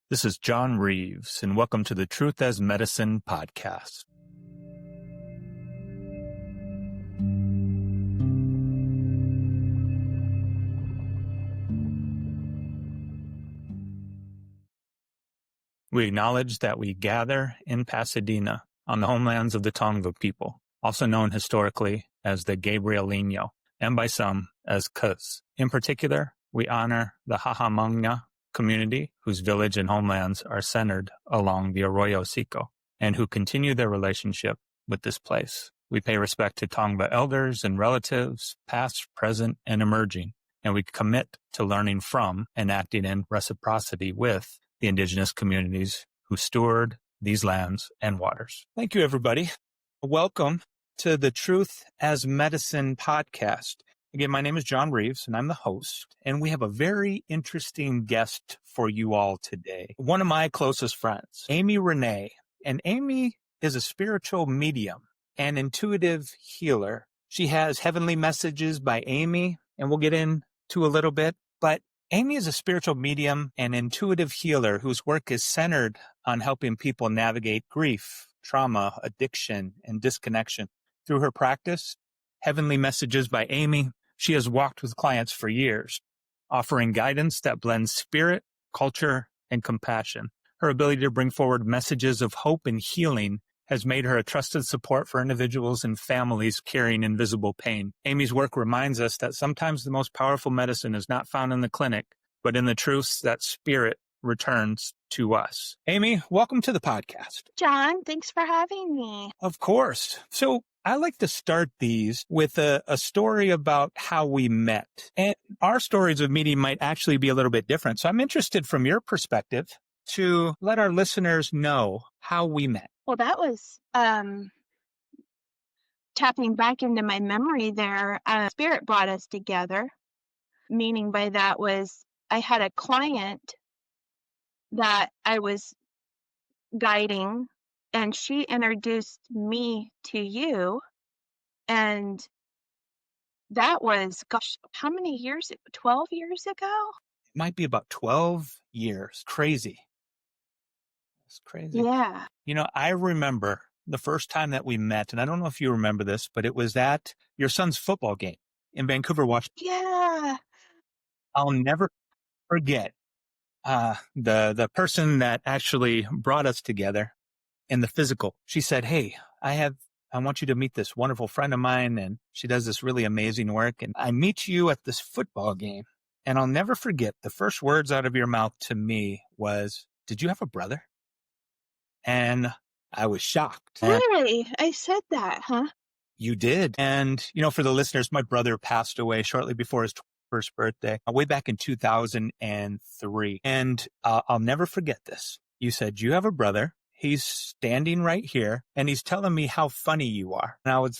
This is John Reeves, and welcome to the Truth as Medicine podcast. We acknowledge that we gather in Pasadena on the homelands of the Tongva people, also known historically as the Gabrielino, and by some as Cuz. In particular, we honor the Jajamangna community whose village and homelands are centered along the Arroyo Seco and who continue their relationship with this place. We pay respect to Tongva elders and relatives, past, present, and emerging, and we commit to learning from and acting in reciprocity with the indigenous communities who steward these lands and waters. Thank you, everybody. Welcome to the Truth as Medicine podcast. Again, my name is John Reeves, and I'm the host, and we have a very interesting guest for you all today. One of my closest friends, Amy Renne, and Amy is a spiritual medium and intuitive healer. She has Heavenly Messages by Amy, and we'll get into a little bit, but Amy is a spiritual medium and intuitive healer whose work is centered on helping people navigate grief, trauma, addiction, and disconnection. Through her practice, Heavenly Messages by Amy, she has walked with clients for years, offering guidance that blends spirit, culture, and compassion. Her ability to bring forward messages of hope and healing has made her a trusted support for individuals and families carrying invisible pain. Amy's work reminds us that sometimes the most powerful medicine is not found in the clinic, but in the truths that spirit returns to us. Amy, welcome to the podcast. John, thanks for having me. Of course. So I like to start these with a story about how we met. And our stories of meeting might actually be a little bit different. So I'm interested from your perspective to let our listeners know how we met. Well, that was tapping back into my memory there. Spirit brought us together. Meaning by that was I had a client that I was guiding, and she introduced me to you. And that was, gosh, how many years? 12 years ago? It might be about 12 years. Crazy. It's crazy. Yeah. You know, I remember the first time that we met, and I don't know if you remember this, but it was at your son's football game in Vancouver, Washington. Yeah. I'll never forget the person that actually brought us together in the physical. She said, "Hey, I want you to meet this wonderful friend of mine, and she does this really amazing work. And I meet you at this football game." And I'll never forget the first words out of your mouth to me was, "Did you have a brother?" And I was shocked. Really? I said that, huh? You did. And, you know, for the listeners, my brother passed away shortly before his first birthday, way back in 2003. And I'll never forget this. You said, "You have a brother. He's standing right here, and he's telling me how funny you are." And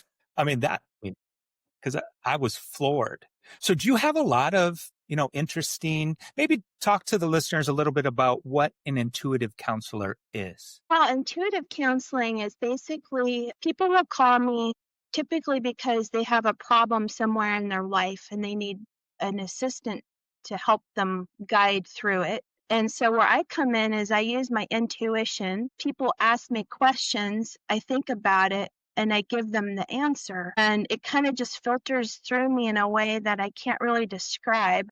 because I was floored. So do you have a lot of, interesting, maybe talk to the listeners a little bit about what an intuitive counselor is? Well, intuitive counseling is basically people will call me typically because they have a problem somewhere in their life and they need an assistant to help them guide through it. And so where I come in is I use my intuition. People ask me questions, I think about it, and I give them the answer. And it kind of just filters through me in a way that I can't really describe.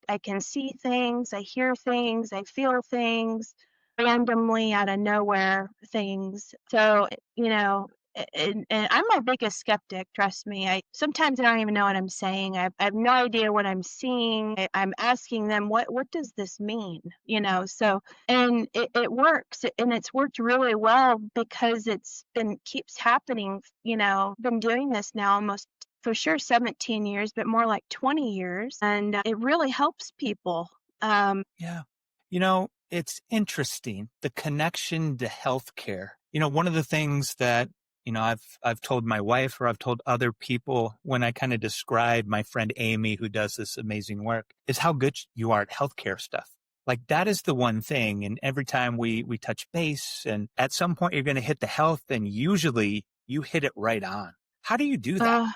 I can see things, I hear things, I feel things, randomly out of nowhere things. So, and I'm my biggest skeptic, trust me. Sometimes I don't even know what I'm saying. I have no idea what I'm seeing. I'm asking them, what does this mean? So, and it works, and it's worked really well because keeps happening. Been doing this now almost for sure 17 years, but more like 20 years. And it really helps people. Yeah. It's interesting, the connection to healthcare. One of the things that, I've told my wife, or I've told other people when I kind of describe my friend Amy, who does this amazing work, is how good you are at healthcare stuff. Like, that is the one thing. And every time we touch base, and at some point you're going to hit the health, and usually you hit it right on. How do you do that?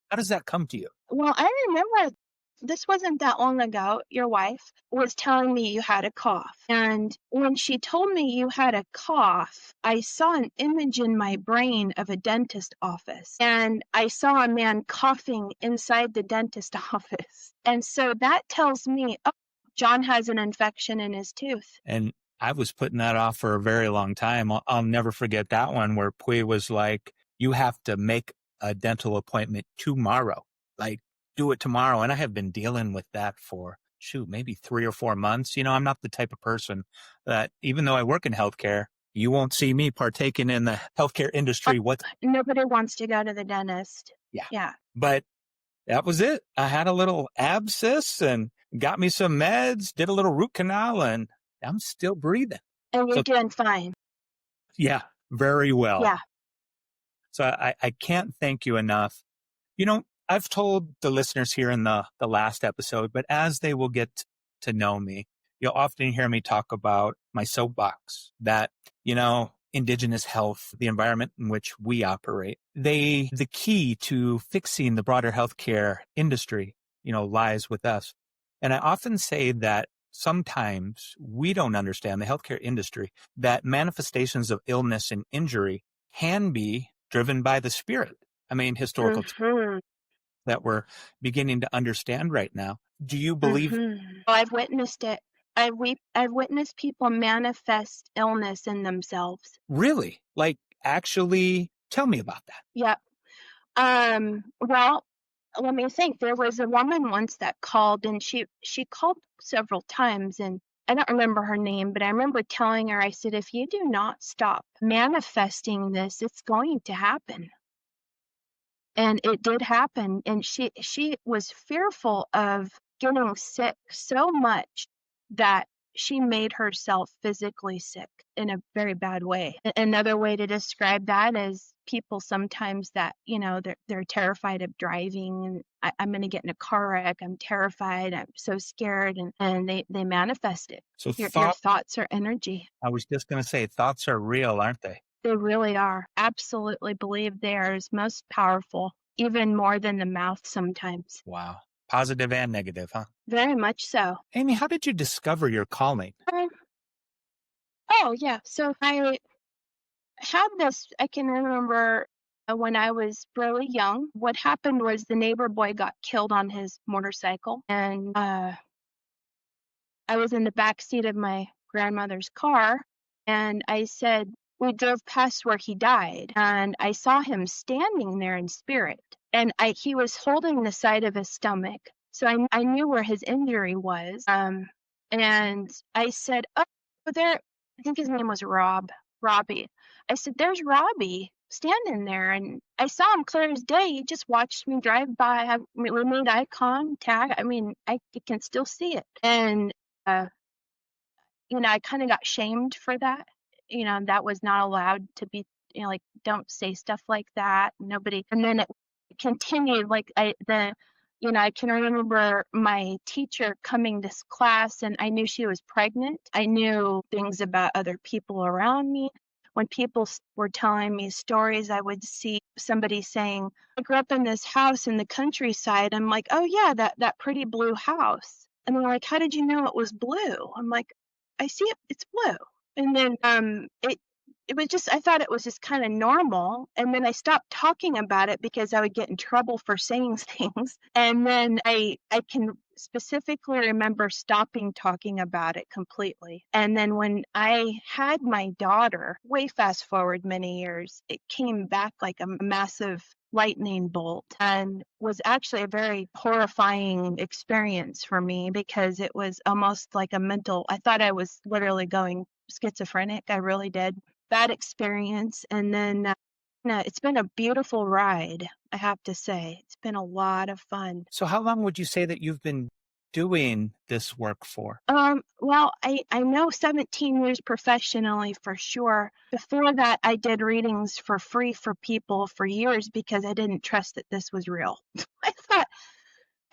How does that come to you? Well, I remember this wasn't that long ago, your wife was telling me you had a cough. And when she told me you had a cough, I saw an image in my brain of a dentist office. And I saw a man coughing inside the dentist office. And so that tells me, oh, John has an infection in his tooth. And I was putting that off for a very long time. I'll never forget that one where Pui was like, you have to make a dental appointment tomorrow. Like, do it tomorrow. And I have been dealing with that for, maybe 3 or 4 months. I'm not the type of person that, even though I work in healthcare, you won't see me partaking in the healthcare industry. Nobody wants to go to the dentist. Yeah. But that was it. I had a little abscess and got me some meds, did a little root canal, and I'm still breathing. And you're doing fine. Yeah, very well. Yeah. So I can't thank you enough. I've told the listeners here in the last episode, but as they will get to know me, you'll often hear me talk about my soapbox that, Indigenous health, the environment in which we operate, the key to fixing the broader healthcare industry, lies with us. And I often say that sometimes we don't understand the healthcare industry, that manifestations of illness and injury can be driven by the spirit. I mean, historical that we're beginning to understand right now. Do you believe? Well, I've witnessed it. I've witnessed people manifest illness in themselves. Really? Like, actually, tell me about that. Yeah. Well, let me think. There was a woman once that called, and she called several times, and I don't remember her name, but I remember telling her, I said, if you do not stop manifesting this, it's going to happen. And it did happen. And she was fearful of getting sick so much that she made herself physically sick in a very bad way. Another way to describe that is people sometimes that, they're terrified of driving, and I'm going to get in a car wreck. I'm terrified. I'm so scared. And they manifest it. So your thoughts are energy. I was just going to say, thoughts are real, aren't they? They really are. Absolutely believe they are most powerful, even more than the mouth sometimes. Wow. Positive and negative, huh? Very much so. Amy, how did you discover your calling? Oh, yeah. So I had this, I can remember when I was really young. What happened was the neighbor boy got killed on his motorcycle, and I was in the back seat of my grandmother's car, and I said, we drove past where he died, and I saw him standing there in spirit, and he was holding the side of his stomach, so I knew where his injury was, and I said, oh, there, I think his name was Robbie. I said, there's Robbie standing there, and I saw him clear as day. He just watched me drive by. We made eye contact. I mean, I can still see it, and I kind of got shamed for that. That was not allowed to be, like, don't say stuff like that. Nobody. And then it continued, like, I can remember my teacher coming to class, and I knew she was pregnant. I knew things about other people around me. When people were telling me stories, I would see somebody saying, I grew up in this house in the countryside. I'm like, oh yeah, that pretty blue house. And they're like, how did you know it was blue? I'm like, I see it, it's blue. And then it was just, I thought it was just kind of normal. And then I stopped talking about it because I would get in trouble for saying things. And then I can specifically remember stopping talking about it completely. And then when I had my daughter, way fast forward many years, it came back like a massive lightning bolt, and was actually a very horrifying experience for me because it was almost like I thought I was literally going schizophrenic. I really did. Bad experience. And then it's been a beautiful ride, I have to say. It's been a lot of fun. So how long would you say that you've been doing this work for? Well, I know 17 years professionally for sure. Before that, I did readings for free for people for years because I didn't trust that this was real. I thought,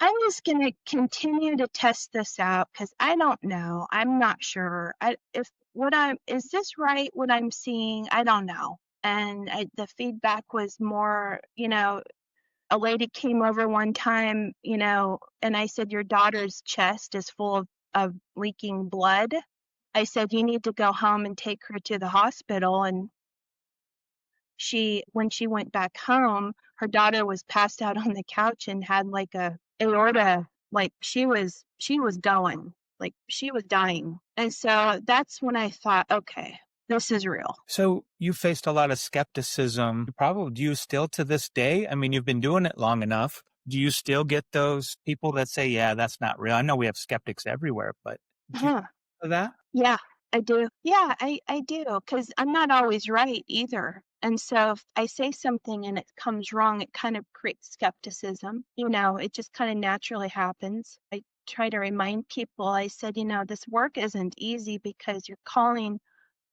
I'm just going to continue to test this out because I don't know. I'm not sure. Is this right, what I'm seeing? I don't know. And the feedback was more, A lady came over one time, and I said, "Your daughter's chest is full of leaking blood." I said, "You need to go home and take her to the hospital." And when she went back home, her daughter was passed out on the couch and had like a aorta, like she was going, like she was dying. And so that's when I thought, okay, this is real. So you faced a lot of skepticism. Probably, do you still to this day? I mean, you've been doing it long enough. Do you still get those people that say, yeah, that's not real? I know we have skeptics everywhere, but do you Huh. feel that? Yeah, I do. Yeah, I do, because I'm not always right either. And so if I say something and it comes wrong, it kind of creates skepticism. It just kind of naturally happens. I try to remind people, I said, this work isn't easy because you're calling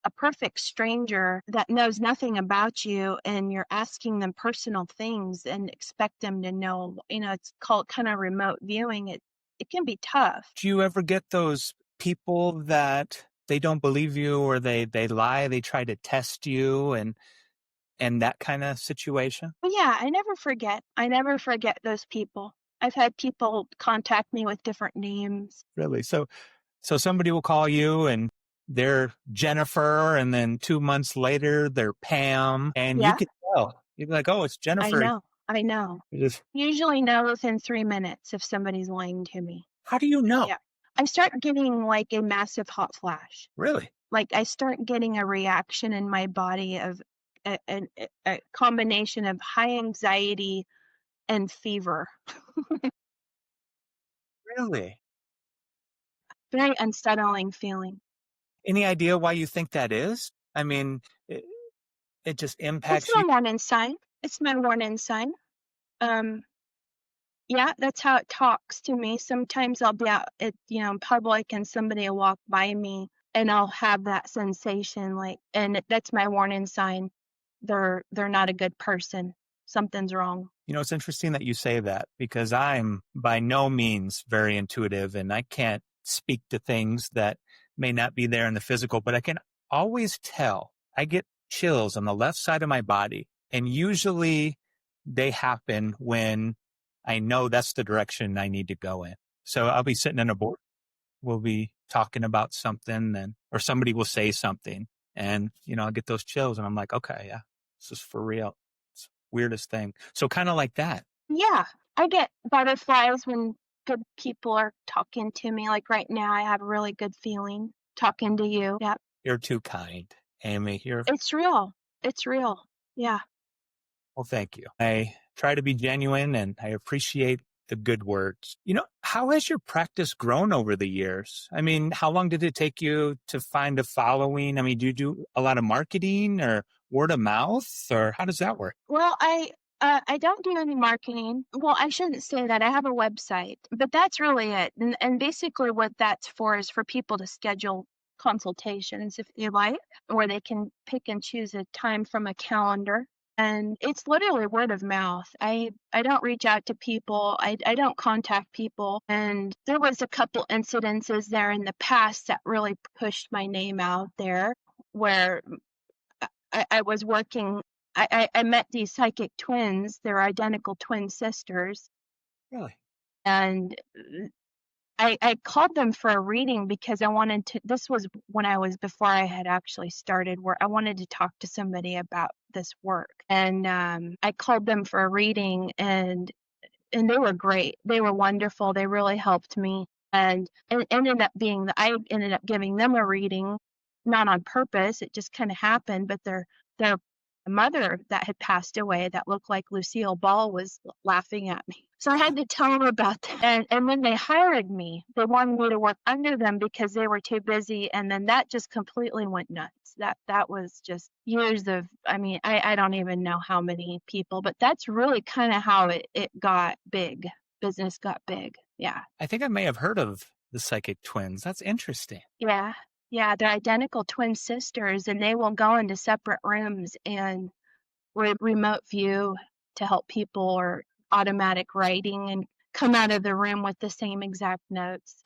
a perfect stranger that knows nothing about you and you're asking them personal things and expect them to know. It's called kind of remote viewing. It can be tough. Do you ever get those people that they don't believe you or they lie, they try to test you and that kind of situation? But yeah, I never forget. I never forget those people. I've had people contact me with different names. Really? So somebody will call you and they're Jennifer, and then 2 months later they're Pam, and you Yeah, can tell. You're like, oh, it's I Jennifer. know. I know. You just, Usually know within 3 minutes if somebody's lying to me. how do you know? Yeah. I start getting like a massive hot flash. Really? Like I start getting a reaction in my body of a combination of high anxiety and fever. Really? Very unsettling feeling. Any idea why you think that is? I mean, it just It's impacts my you. warning sign. It's my warning sign. Um, Yeah, that's how it talks to me. Sometimes I'll be out in public and somebody will walk by me and I'll have that sensation that's my warning sign. They're not a good person. Something's wrong. It's interesting that you say that because I'm by no means very intuitive and I can't speak to things that may not be there in the physical, but I can always tell. I get chills on the left side of my body, and usually they happen when I know that's the direction I need to go in. So I'll be sitting in a board, we'll be talking about something, or somebody will say something, and I'll get those chills and I'm like, okay, yeah, this is for real. It's the weirdest thing. So kind of like that. Yeah, I get butterflies when good people are talking to me. Like right now, I have a really good feeling talking to you. Yeah, You're too kind, Amy. it's real. It's real. Yeah. Well, thank you. I try to be genuine and I appreciate the good words. How has your practice grown over the years? I mean, how long did it take you to find a following? I mean, do you do a lot of marketing or word of mouth, or how does that work? Well, I don't do any marketing. Well, I shouldn't say that. I have a website, but that's really it. And basically what that's for is for people to schedule consultations if they like, where they can pick and choose a time from a calendar. And it's literally word of mouth. I don't reach out to people. I don't contact people. And there was a couple incidences there in the past that really pushed my name out there where I was working. I met these psychic twins. They're identical twin sisters, Really? and I called them for a reading because I wanted to. This was when I was before I had actually started, where I wanted to talk to somebody about this work, and I called them for a reading, and they were great. They were wonderful. They really helped me. And it ended up being that I ended up giving them a reading, not on purpose. It just kind of happened. But their mother that had passed away, that looked like Lucille Ball, was laughing at me. So I had to tell them about that. And when they hired me, they wanted me to work under them because they were too busy. And then that just completely went nuts. That was just years of, I mean, I don't even know how many people, but that's really kind of how it got big. Business got big. Yeah. I think I may have heard of the psychic twins. That's interesting. Yeah. Yeah. They're identical twin sisters, and they will go into separate rooms and remote view to help people, or automatic writing, and come out of the room with the same exact notes.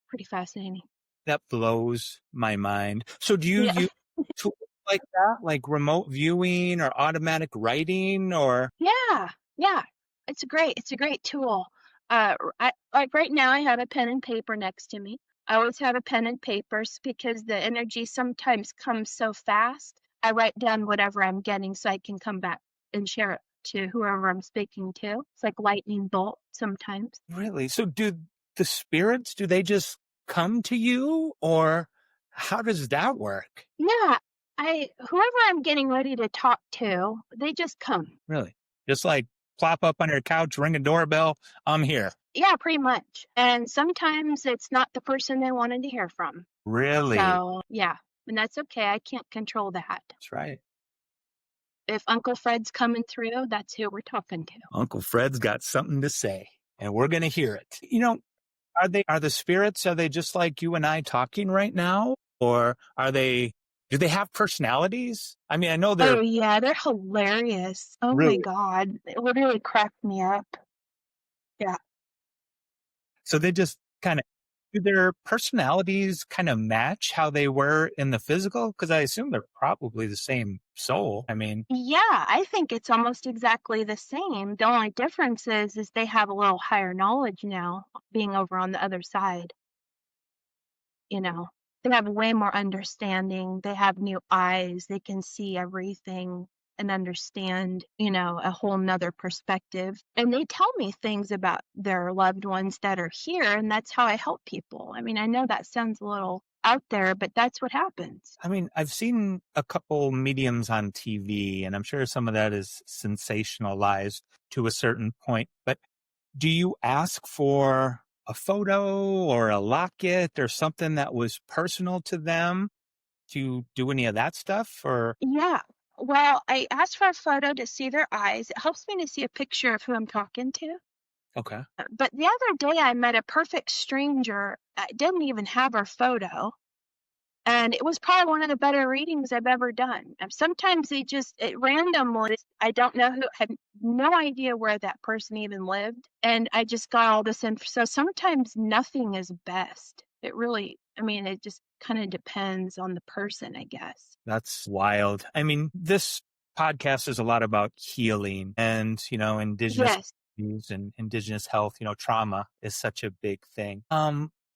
Pretty fascinating. That blows my mind. So do you Yeah. use tools like that, like remote viewing or automatic writing, or? Yeah. Yeah. It's a great tool. Like right now, I have a pen and paper next to me. I always have a pen and papers because the energy sometimes comes so fast. I write down whatever I'm getting so I can come back and share it to whoever I'm speaking to. It's like lightning bolt sometimes. Really? So do the spirits, do they just come to you, or how does that work? Yeah, I whoever I'm getting ready to talk to, they just come. Really? Just like plop up on your couch, ring a doorbell, I'm here. Yeah, pretty much. And sometimes it's not the person they wanted to hear from. Really? So, yeah, and that's okay. I can't control that. That's right. If Uncle Fred's coming through, that's who we're talking to. Uncle Fred's got something to say, and we're going to hear it. Are the spirits, are they just like you and I talking right now? Or do they have personalities? I mean, I know Oh, they're yeah, they're hilarious. Oh my really, God. It literally cracked me up. Yeah. so they just kind of, do their personalities kind of match how they were in the physical? Because I assume they're probably the same soul. I mean, Yeah, I think it's almost exactly the same. The only difference is they have a little higher knowledge now, being over on the other side. You know, they have way more understanding. They have new eyes. They can see everything and understand, a whole nother perspective. And they tell me things about their loved ones that are here, and that's how I help people. I mean, I know that sounds a little out there, but that's what happens. I mean, I've seen a couple mediums on TV, and I'm sure some of that is sensationalized to a certain point. But do you ask for a photo or a locket or something that was personal to them? Do you do any of that stuff? Or Yeah. Well, I asked for a photo to see their eyes. It helps me to see a picture of who I'm talking to. okay, But the other day I met a perfect stranger. I didn't even have her photo. And it was probably one of the better readings I've ever done. Sometimes it randomly, I don't know who, had no idea where that person even lived. And I just got all this info. So sometimes nothing is best. It really, I mean, it just kind of depends on the person, I guess. that's wild. I mean, this podcast is a lot about healing and, indigenous Yes, communities and indigenous health. Trauma is such a big thing.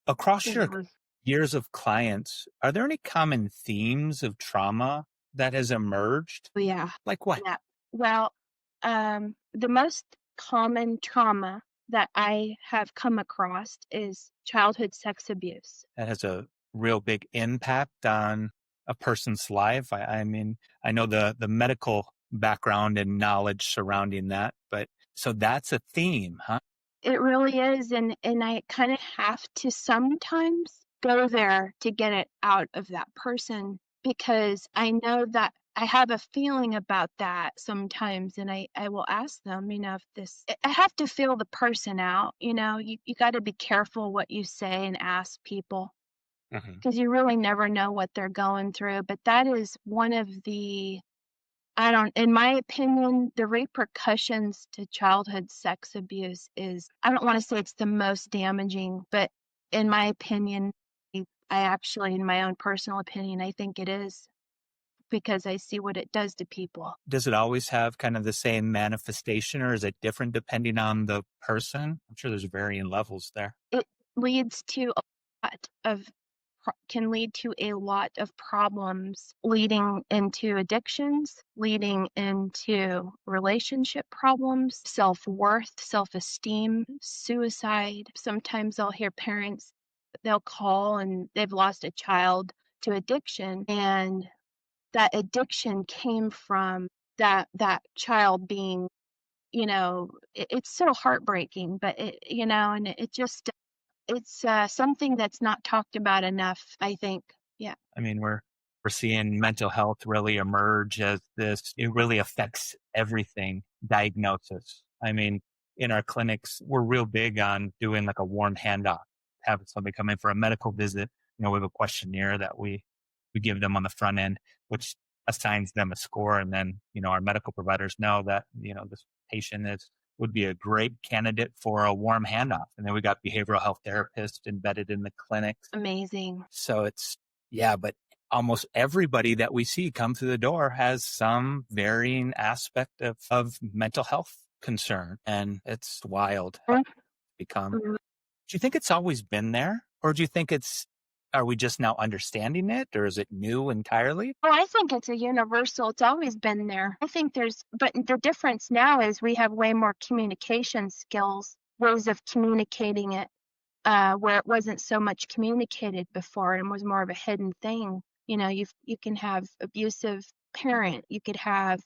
Across it your was. years of clients, are there any common themes of trauma that has emerged? Yeah. Like what? Yeah. Well, the most common trauma that I have come across is childhood sex abuse. That has a real big impact on a person's life. I mean, I know the medical background and knowledge surrounding that, but so that's a theme, huh? It really is, and I kind of have to sometimes go there to get it out of that person because I know that I have a feeling about that sometimes, and I will ask them, if this, I have to feel the person out, you got to be careful what you say and ask people Hmm. because you really never know what they're going through. But that is one of the, I don't, in my opinion, the repercussions to childhood sex abuse is, I don't want to say it's the most damaging, but in my opinion, I actually, in my own personal opinion, I think it is because I see what it does to people. Does it always have kind of the same manifestation, or is it different depending on the person? I'm sure there's varying levels there. It leads to a lot of can lead to a lot of problems leading into addictions, leading into relationship problems, self-worth, self-esteem, suicide. Sometimes I'll hear parents, they'll call and they've lost a child to addiction, and that addiction came from that child being, it's so heartbreaking, but and it just it's, something that's not talked about enough, I think. Yeah. I mean, we're seeing mental health really emerge as this, it really affects everything, diagnosis. I mean, in our clinics, we're real big on doing like a warm handoff, having somebody come in for a medical visit. We have a questionnaire that we give them on the front end, which assigns them a score. And then, our medical providers know that, this patient would be a great candidate for a warm handoff. And then we got behavioral health therapists embedded in the clinics. Amazing. So yeah, but almost everybody that we see come through the door has some varying aspect of mental health concern. And it's wild how Mhm. it's become. Do you think it's always been there? Or do you think are we just now understanding it? Or is it new entirely? Oh, I think it's a universal. It's always been there. I think but the difference now is we have way more communication skills, ways of communicating it, where it wasn't so much communicated before and was more of a hidden thing. You can have abusive parent, you could have,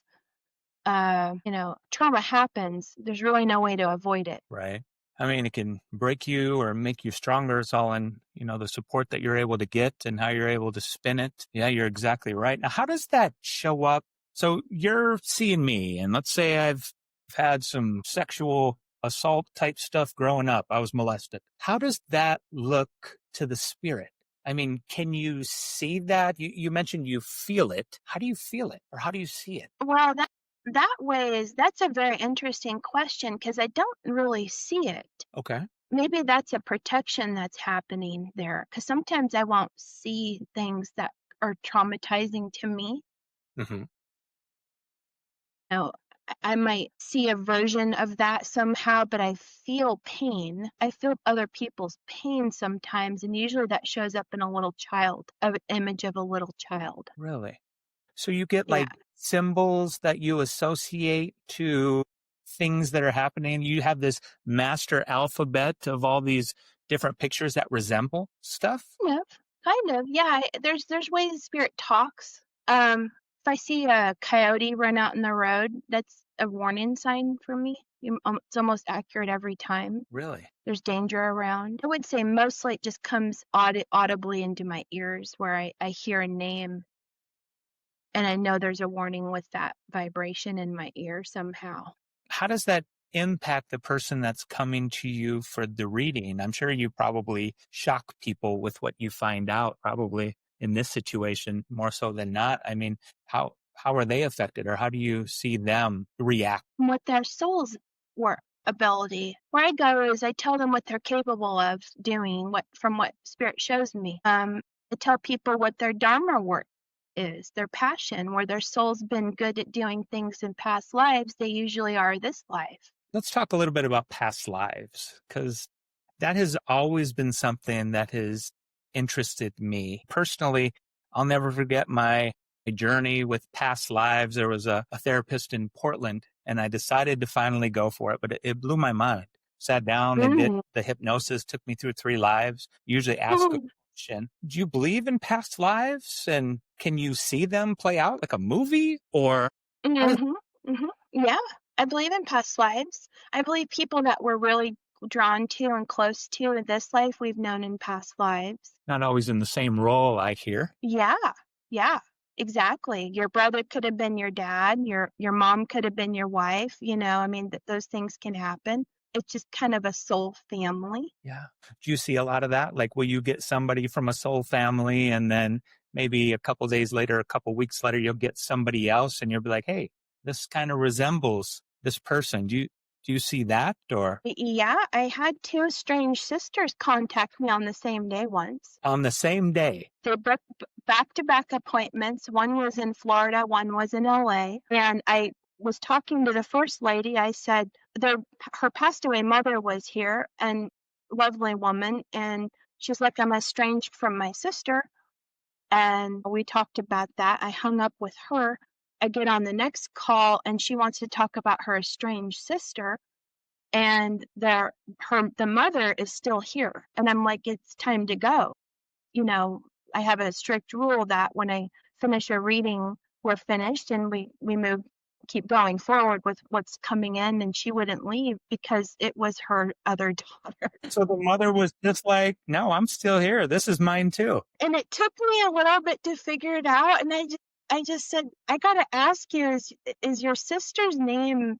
trauma happens. There's really no way to avoid it. Right. I mean, it can break you or make you stronger. It's all in, the support that you're able to get and how you're able to spin it. Yeah, you're exactly right. Now, how does that show up? So you're seeing me, and let's say I've had some sexual assault type stuff growing up. I was molested. How does that look to the spirit? I mean, can you see that? You mentioned you feel it. How do you feel it, or how do you see it? Well, that's a very interesting question because I don't really see it. Okay. Maybe that's a protection that's happening there, because sometimes I won't see things that are traumatizing to me. Hmm. Know, I might see a version of that somehow, but I feel pain. I feel other people's pain sometimes, and usually that shows up in a little child, of an image of a little child. Really? So you get Yeah. like symbols that you associate to things that are happening. You have this master alphabet of all these different pictures that resemble stuff. Kind of, yeah. There's ways spirit talks. If I see a coyote run out in the road, that's a warning sign for me. It's almost accurate every time. Really? There's danger around. I would say mostly it just comes audibly into my ears where I hear a name and I know there's a warning with that vibration in my ear somehow. How does that impact the person that's coming to you for the reading? I'm sure you probably shock people with what you find out, probably in this situation more so than not. I mean, how are they affected, or how do you see them react? What their soul's work ability. Where I go is I tell them what they're capable of doing, what spirit shows me. I tell people what their dharma work is, their passion, where their soul's been good at doing things in past lives, they usually are this life. Let's talk a little bit about past lives, because that has always been something that has interested me. Personally, I'll never forget my journey with past lives. There was a therapist in Portland, and I decided to finally go for it, but it blew my mind. Sat down and did Mm. the hypnosis, took me through 3 lives, usually ask a question. Do you believe in past lives? And can you see them play out like a movie? Or how does Mhm, mhm. Yeah, I believe in past lives. I believe people that we're really drawn to and close to in this life, we've known in past lives. not always in the same role, I hear? Yeah, yeah, exactly. Your brother could have been your dad, your mom could have been your wife, I mean, those things can happen. It's just kind of a soul family. Yeah. Do you see a lot of that? Like, will you get somebody from a soul family, and then maybe a couple days later, a couple weeks later, you'll get somebody else and you'll be like, hey, this kind of resembles this person. Do you see that? Or Yeah, I had two strange sisters contact me on the same day once. on the same day? They booked back-to-back appointments. One was in Florida, one was in LA. And I was talking to the first lady. I said, her passed away mother was here, and lovely woman. And she's like, I'm estranged from my sister. And we talked about that. I hung up with her. I get on the next call, and she wants to talk about her estranged sister. And the mother is still here. And I'm like, it's time to go. you know, I have a strict rule that when I finish a reading, we're finished and we keep going forward with what's coming in. And she wouldn't leave because it was her other daughter. So the mother was just like, no, I'm still here. This is mine too. And it took me a little bit to figure it out. And I just said, I got to ask you, is your sister's name,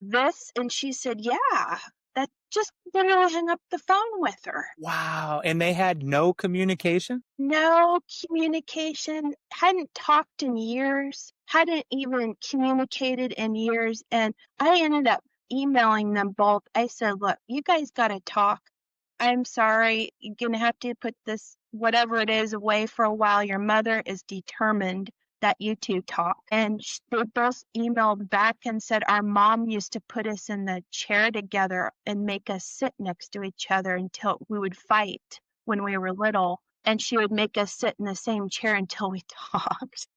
this? And she said, yeah, that just literally hung up the phone with her. Wow. And they had no communication? No communication, hadn't talked in years, hadn't even communicated in years, and I ended up emailing them both. I said, "Look, you guys gotta talk. I'm sorry, you're gonna have to put this, whatever it is, away for a while. Your mother is determined that you two talk. And they both emailed back and said, our mom used to put us in the chair together and make us sit next to each other until we would fight when we were little. And she would make us sit in the same chair until we talked.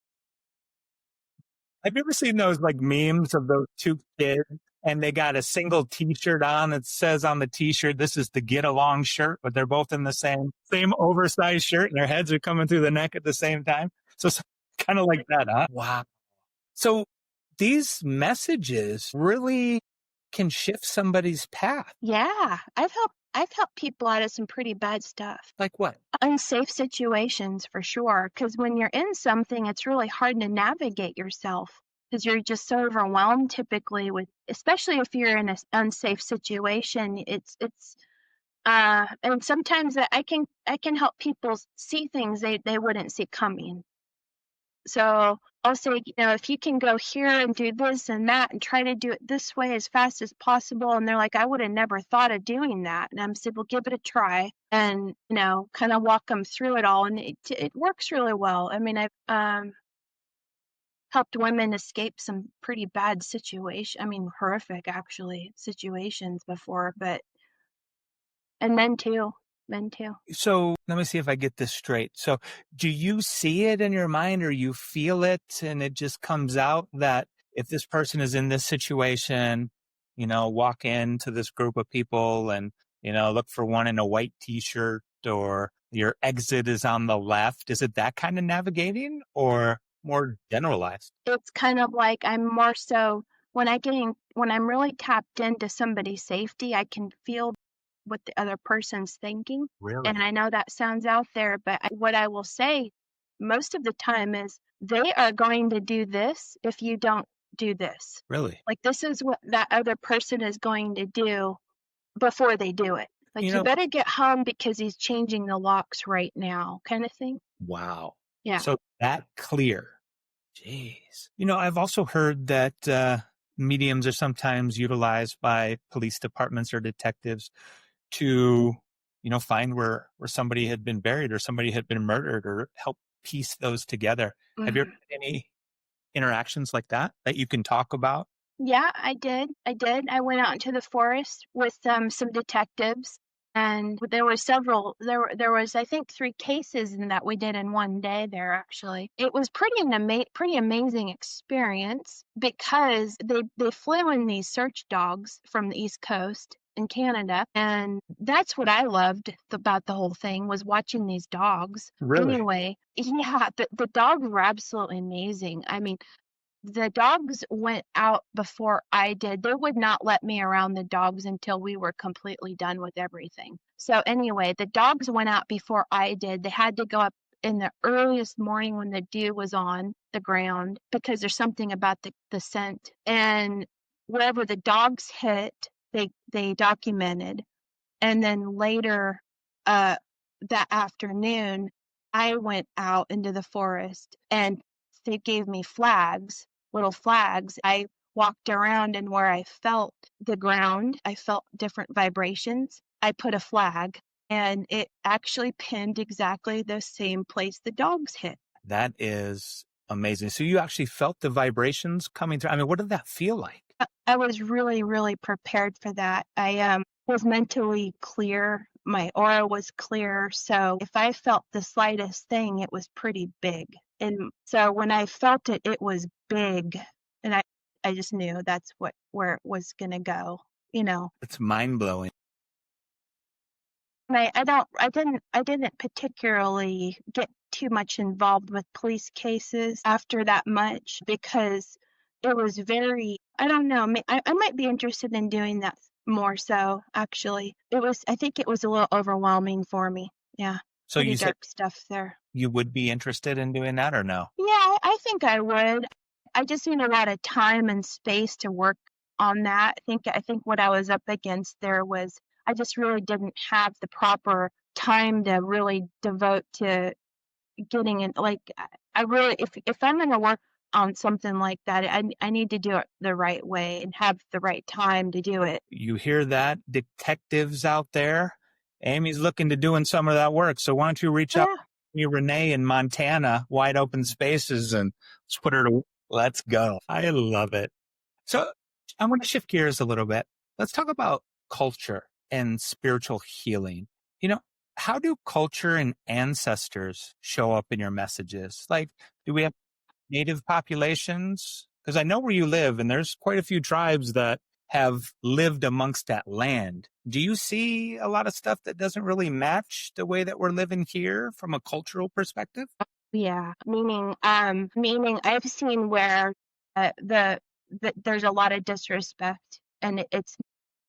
Have you ever seen those like memes of those two kids and they got a single t-shirt on that says on the t-shirt, this is the get along shirt, but they're both in the same oversized shirt and their heads are coming through the neck at the same time. So it's kind of like that, huh? Wow. So these messages really can shift somebody's path. Yeah, I've helped people out of some pretty bad stuff. Like what? Unsafe situations for sure. Because when you're in something, it's really hard to navigate yourself because you're just so overwhelmed typically with, especially if you're in an unsafe situation. And sometimes I can help people see things they wouldn't see coming. So I'll say, if you can go here and do this and that and try to do it this way as fast as possible. And they're like, I would have never thought of doing that. And I'm said, well, give it a try and, kind of walk them through it all. And it works really well. I mean, I've helped women escape some pretty bad horrific actually situations before, and men too. So let me see if I get this straight. So do you see it in your mind or you feel it and it just comes out that if this person is in this situation, walk into this group of people and, look for one in a white t-shirt or your exit is on the left. Is it that kind of navigating or more generalized? It's kind of like I'm more so when I'm really tapped into somebody's safety, I can feel what the other person's thinking. Really? And I know that sounds out there, but what I will say most of the time is they are going to do this if you don't do this. Really? Like this is what that other person is going to do before they do it. Like you better get home because he's changing the locks right now, kind of thing. Wow. Yeah. So that clear. Jeez. I've also heard that mediums are sometimes utilized by police departments or detectives to, find where somebody had been buried or somebody had been murdered or help piece those together. Mm-hmm. Have you ever had any interactions like that you can talk about? Yeah, I did. I went out into the forest with some detectives, and there were several. There was I think 3 cases in that we did in one day there. Actually, it was pretty amazing experience because they flew in these search dogs from the East Coast in Canada, and that's what I loved about the whole thing was watching these dogs. Really? Anyway, yeah, the dogs were absolutely amazing. I mean, the dogs went out before I did. They would not let me around the dogs until we were completely done with everything. So anyway, the dogs went out before I did. They had to go up in the earliest morning when the dew was on the ground because there's something about the scent. And wherever the dogs hit, they documented. And then later that afternoon, I went out into the forest and they gave me little flags. I walked around and where I felt the ground, I felt different vibrations. I put a flag and it actually pinned exactly the same place the dogs hit. That is amazing. So you actually felt the vibrations coming through. I mean, what did that feel like? I was really, really prepared for that. I was mentally clear. My aura was clear. So if I felt the slightest thing, it was pretty big. And so when I felt it, it was big. And I just knew that's where it was going to go, It's mind blowing. And I didn't particularly get too much involved with police cases after that much because it was I don't know, I might be interested in doing that more so, actually. I think it was a little overwhelming for me. Yeah. So you said dark stuff there. You would be interested in doing that or no? Yeah, I think I would. I just need a lot of time and space to work on that. I think what I was up against there was I just really didn't have the proper time to really devote to getting in. Like I really, if I'm going to work on something like that, I need to do it the right way and have the right time to do it. You hear that, detectives out there? Amy's looking to doing some of that work. So why don't you reach out Amy Renne in Montana, wide open spaces, and let's put her to, let's go. I love it. So I want to shift gears a little bit. Let's talk about culture and spiritual healing. You know, how do culture and ancestors show up in your messages? Like, do we have native populations? Because I know where you live, and there's quite a few tribes that have lived amongst that land. Do you see a lot of stuff that doesn't really match the way that we're living here from a cultural perspective? Yeah, meaning I've seen where there's a lot of disrespect, and it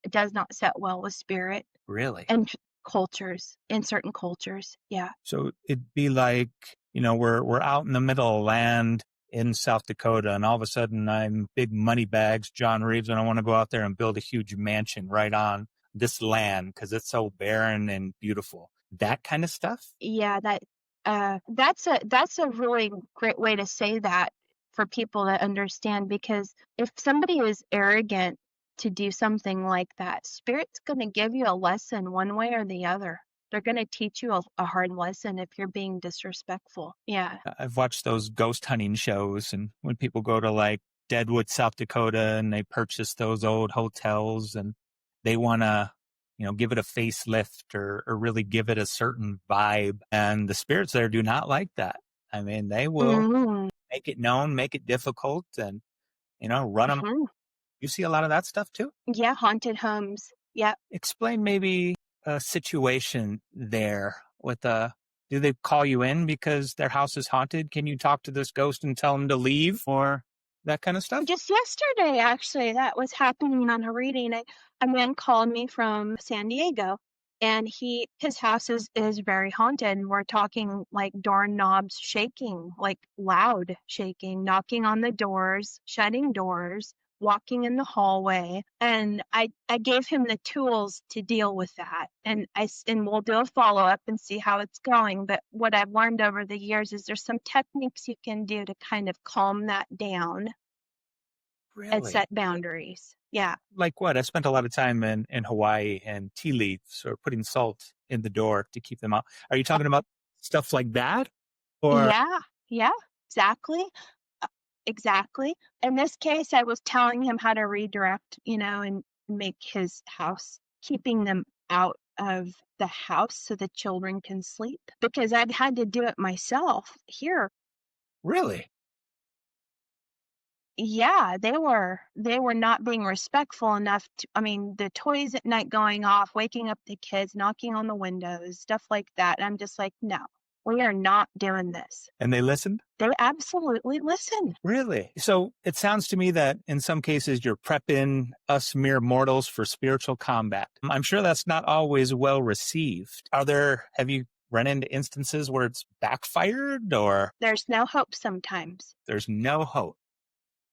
does not set well with spirit Really? and cultures in certain cultures. Yeah. So it'd be like, we're out in the middle of land in South Dakota, and all of a sudden I'm big money bags, John Reeves, and I want to go out there and build a huge mansion right on this land because it's so barren and beautiful. That kind of stuff? Yeah, that's a really great way to say that for people to understand, because if somebody is arrogant to do something like that, spirit's going to give you a lesson one way or the other. They're going to teach you a hard lesson if you're being disrespectful. Yeah. I've watched those ghost hunting shows, and when people go to like Deadwood, South Dakota, and they purchase those old hotels and they want to, give it a facelift or really give it a certain vibe. And the spirits there do not like that. I mean, they will Hmm. make it known, make it difficult, and, run them. Hmm. You see a lot of that stuff too? Yeah, haunted homes. Yep. Explain maybe a situation there with do they call you in because their house is haunted? Can you talk to this ghost and tell them to leave or that kind of stuff? Just yesterday, actually, that was happening on a reading. A man called me from San Diego, and his house is very haunted. And we're talking like doorknobs shaking, like loud shaking, knocking on the doors, shutting doors, walking in the hallway. And I gave him the tools to deal with that. And and we'll do a follow up and see how it's going. But what I've learned over the years is there's some techniques you can do to kind of calm that down and Really? set boundaries. Yeah. Like what? I spent a lot of time in Hawaii and tea leaves or putting salt in the door to keep them out. Are you talking about stuff like that? Or Yeah. Yeah. Exactly. Uh, exactly. In this case, I was telling him how to redirect, and make his house, keeping them out of the house so the children can sleep, because I'd had to do it myself here. really? Yeah, they were not being respectful enough to, I mean, the toys at night going off, waking up the kids, knocking on the windows, stuff like that. And I'm just like, no, we are not doing this. And they listened? They absolutely listen. Really? So it sounds to me that in some cases you're prepping us mere mortals for spiritual combat. I'm sure that's not always well received. Have you run into instances where it's backfired or There's no hope sometimes. there's no hope?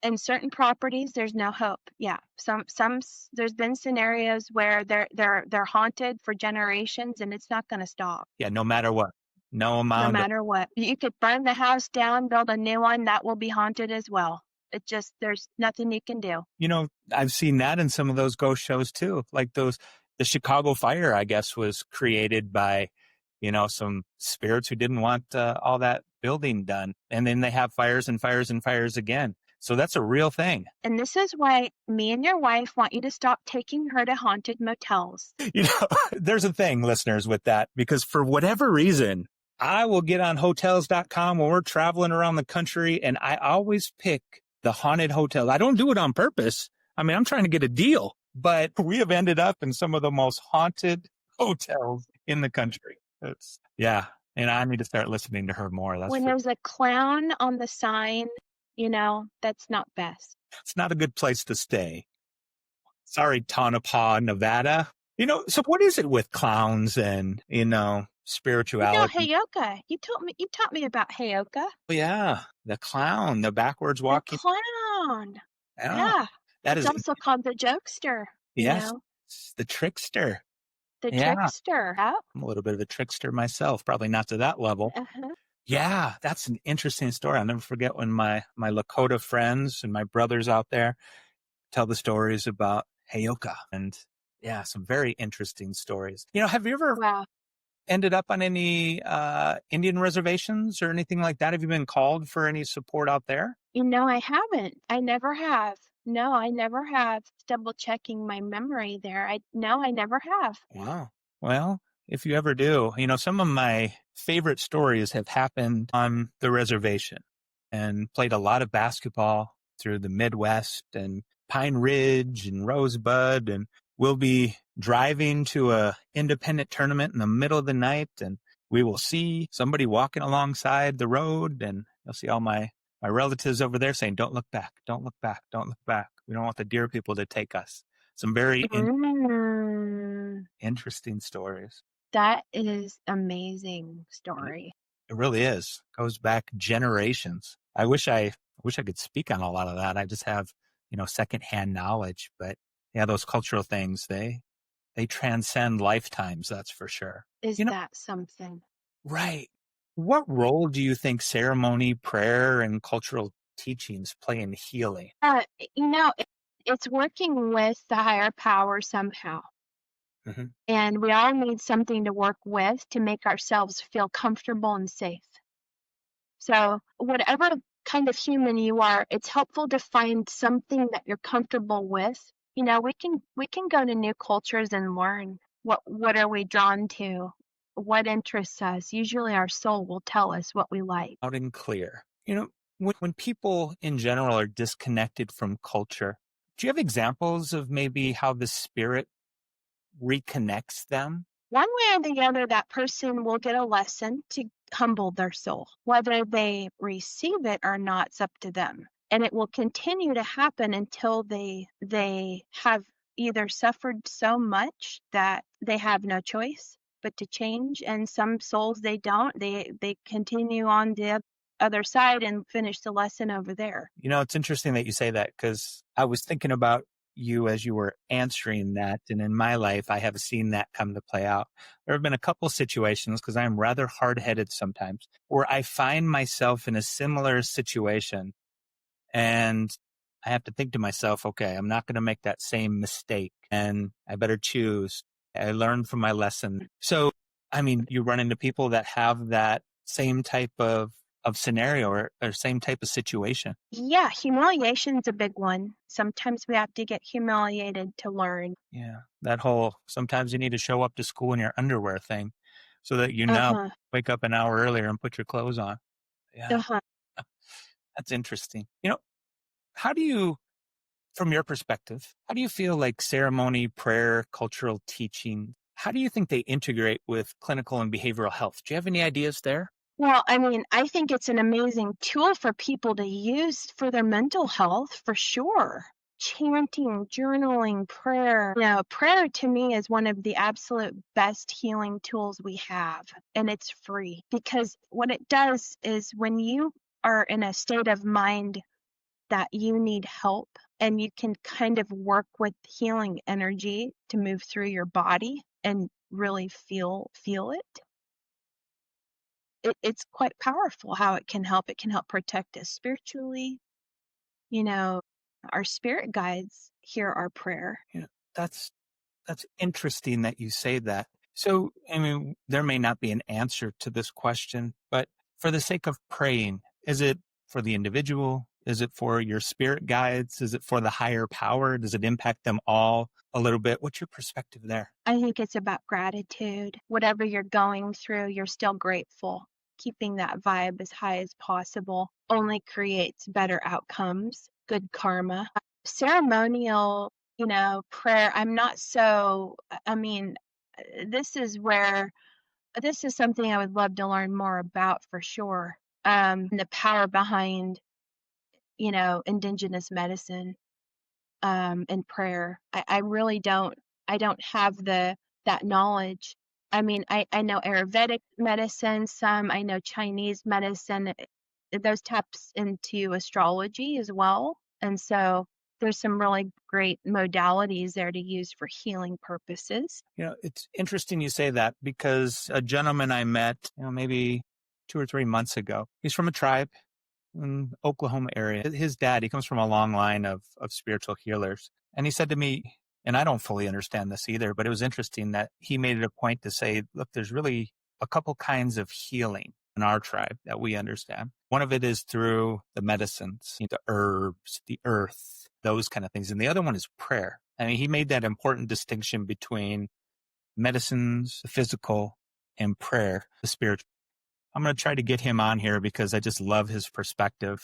In certain properties, there's no hope. Yeah. There's been scenarios where they're haunted for generations and it's not going to stop. Yeah, no matter what. No No amount of, matter what. You could burn the house down, build a new one, that will be haunted as well. There's nothing you can do. I've seen that in some of those ghost shows too. Like the Chicago fire, I guess, was created by, some spirits who didn't want all that building done. And then they have fires and fires and fires again. So that's a real thing. And this is why me and your wife want you to stop taking her to haunted motels. There's a thing, listeners, with that, because for whatever reason, I will get on hotels.com when we're traveling around the country and I always pick the haunted hotel. I don't do it on purpose. I mean, I'm trying to get a deal, but we have ended up in some of the most haunted hotels in the country. Yeah. And I need to start listening to her more. When there's a clown on the sign, that's not best. It's not a good place to stay. Sorry, Tonopah, Nevada. So what is it with clowns and, spirituality? Heyoka. You taught me about Heyoka. Oh, yeah. The clown, the backwards The walking. clown. Yeah. Yeah. That It's is, also called the jokester. yes, it's the trickster. The Yeah. trickster. Huh? I'm a little bit of a trickster myself, probably not to that level. Uh-huh. Yeah, that's an interesting story. I'll never forget when my Lakota friends and my brothers out there tell the stories about Heyoka. And yeah, some very interesting stories. Have you ever Wow. ended up on any Indian reservations or anything like that? Have you been called for any support out there? I haven't. I never have. No, I never have. Double checking my memory there. No, I never have. Wow. Well, if you ever do, some of my favorite stories have happened on the reservation, and played a lot of basketball through the Midwest and Pine Ridge and Rosebud. And we'll be driving to a independent tournament in the middle of the night, and we will see somebody walking alongside the road, and you'll see all my relatives over there saying, "Don't look back, don't look back, don't look back. We don't want the deer people to take us." Some very Mm, interesting stories. that is amazing It, story. it really is. Goes back generations. I wish I could speak on a lot of that. I just have, secondhand knowledge, but yeah, those cultural things, they transcend lifetimes, that's for sure. Is You know, that something? right. What role do you think ceremony, prayer, and cultural teachings play in healing? It's working with the higher power somehow. Hmm. And we all need something to work with to make ourselves feel comfortable and safe. So, whatever kind of human you are, it's helpful to find something that you're comfortable with. We can go to new cultures and learn what are we drawn to, what interests us. Usually our soul will tell us what we like. Out and clear. When people in general are disconnected from culture, do you have examples of maybe how the spirit reconnects them? One way or the other, that person will get a lesson to humble their soul. Whether they receive it or not, it's up to them. And it will continue to happen until they have either suffered so much that they have no choice but to change. And some souls, they don't. They continue on the other side and finish the lesson over there. It's interesting that you say that, because I was thinking about you as you were answering that. And in my life, I have seen that come to play out. There have been a couple situations, because I'm rather hard headed sometimes, where I find myself in a similar situation, and I have to think to myself, okay, I'm not going to make that same mistake, and I better choose. I learned from my lesson. So, you run into people that have that same type of scenario, or same type of situation. Yeah, humiliation's a big one. Sometimes we have to get humiliated to learn. Yeah. That whole sometimes you need to show up to school in your underwear thing, so that Uh-huh. wake up an hour earlier and put your clothes on. Yeah. Uh-huh. That's interesting. How do you, from your perspective, how do you feel like ceremony, prayer, cultural teaching, how do you think they integrate with clinical and behavioral health? Do you have any ideas there? Well, I think it's an amazing tool for people to use for their mental health, for sure. Chanting, journaling, prayer. Prayer to me is one of the absolute best healing tools we have, and it's free because what it does is when you are in a state of mind that you need help and you can kind of work with healing energy to move through your body and really feel it's quite powerful how it can help. It can help protect us spiritually. You know, our spirit guides hear our prayer. Yeah, that's interesting that you say that. So, there may not be an answer to this question, but for the sake of praying, is it for the individual? Is it for your spirit guides? Is it for the higher power? Does it impact them all a little bit? What's your perspective there? I think it's about gratitude. Whatever you're going through, you're still grateful. Keeping that vibe as high as possible only creates better outcomes, good karma. Ceremonial, prayer, I'm not so, I mean, this is where this is something I would love to learn more about for sure. The power behind, indigenous medicine, and prayer. I really don't. I don't have that knowledge. I know Ayurvedic medicine, some I know Chinese medicine. Those taps into astrology as well, and so there's some really great modalities there to use for healing purposes. It's interesting you say that, because a gentleman I met, maybe 2 or 3 months ago, he's from a tribe in Oklahoma area. His dad, he comes from a long line of spiritual healers. And he said to me, and I don't fully understand this either, but it was interesting that he made it a point to say, look, there's really a couple kinds of healing in our tribe that we understand. One of it is through the medicines, the herbs, the earth, those kind of things. And the other one is prayer. I mean, he made that important distinction between medicines, the physical, and prayer, the spiritual. I'm going to try to get him on here because I just love his perspective.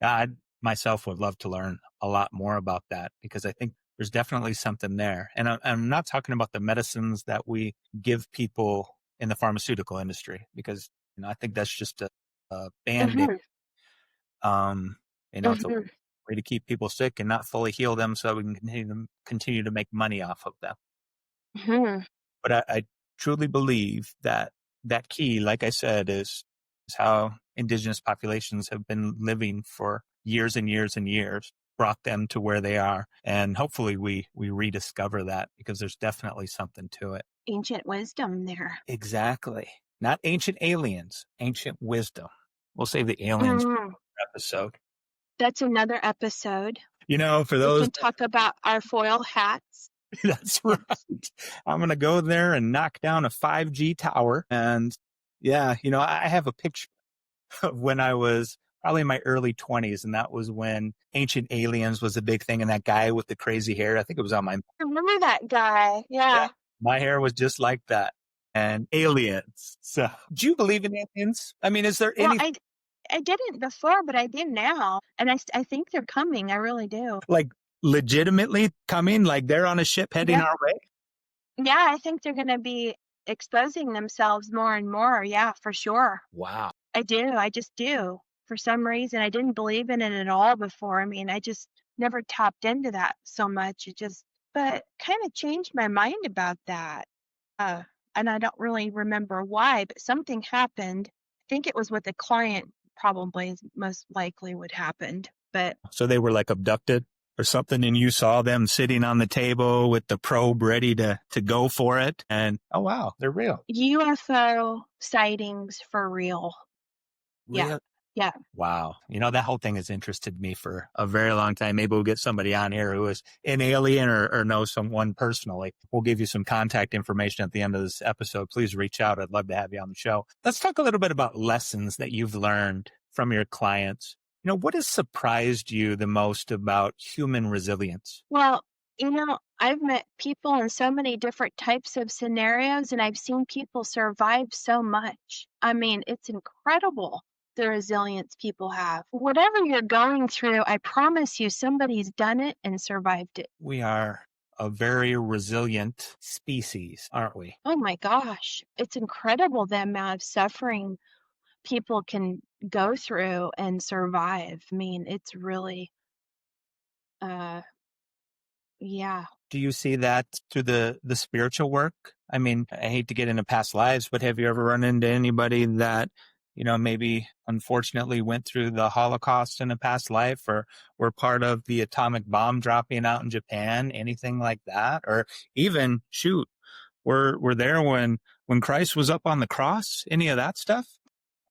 I myself would love to learn a lot more about that because I think there's definitely something there. And I'm not talking about the medicines that we give people in the pharmaceutical industry because I think that's just a band-aid. It's a way to keep people sick and not fully heal them so we can continue to make money off of them. But I truly believe that key, like I said, is how indigenous populations have been living for years and years and years, brought them to where they are. And hopefully we rediscover that because there's definitely something to it. Ancient wisdom there. Exactly. Not ancient aliens, ancient wisdom. We'll save the aliens episode. That's another episode. For those... We can talk about our foil hats. That's right. I'm going to go there and knock down a 5G tower. And yeah, I have a picture of when I was probably in my early 20s. And that was when Ancient Aliens was a big thing. And that guy with the crazy hair, I think it was on my... I remember that guy. Yeah. My hair was just like that. And aliens. So do you believe in aliens? I mean, is there any... Well, I didn't before, but I do now. And I think they're coming. I really do. Like legitimately coming? Like they're on a ship heading our way? Yeah, I think they're going to be exposing themselves more and more. Yeah, for sure. Wow. I do. I just do. For some reason, I didn't believe in it at all before. I mean, I just never tapped into that so much. But kind of changed my mind about that. And I don't really remember why, but something happened. I think it was with a client, probably most likely what happened. But so they were like abducted or something, and you saw them sitting on the table with the probe ready to go for it, and oh wow, they're real. UFO sightings for real. Real? Yeah. Wow. That whole thing has interested me for a very long time. Maybe we'll get somebody on here who is an alien or knows someone personally. We'll give you some contact information at the end of this episode. Please reach out. I'd love to have you on the show. Let's talk a little bit about lessons that you've learned from your clients. What has surprised you the most about human resilience? Well, I've met people in so many different types of scenarios, and I've seen people survive so much. I mean, it's incredible, the resilience people have. Whatever you're going through, I promise you, somebody's done it and survived it. We are a very resilient species, aren't we? Oh my gosh. It's incredible the amount of suffering people can go through and survive. I mean, it's really, yeah. Do you see that through the spiritual work? I mean, I hate to get into past lives, but have you ever run into anybody that, maybe unfortunately went through the Holocaust in a past life or were part of the atomic bomb dropping out in Japan, anything like that? Or even, shoot, were there when Christ was up on the cross, any of that stuff?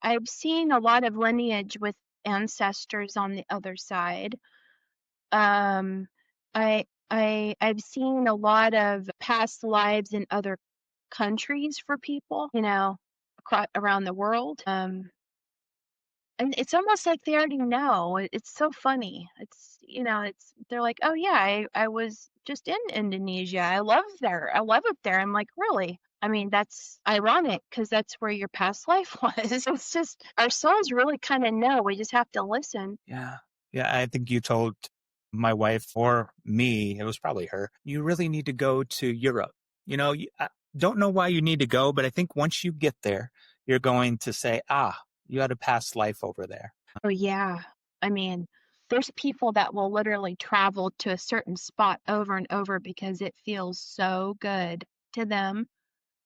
I've seen a lot of lineage with ancestors on the other side. I've seen a lot of past lives in other countries for people, around the world. And it's almost like they already know. It's so funny. They're like, oh yeah, I was just in Indonesia. I love it there. I'm like, really? I mean, that's ironic because that's where your past life was. It's just our souls really kind of know. We just have to listen. Yeah. Yeah. I think you told my wife or me, it was probably her, you really need to go to Europe. I don't know why you need to go, but I think once you get there, you're going to say, you had a past life over there. Oh, yeah. I mean, there's people that will literally travel to a certain spot over and over because it feels so good to them.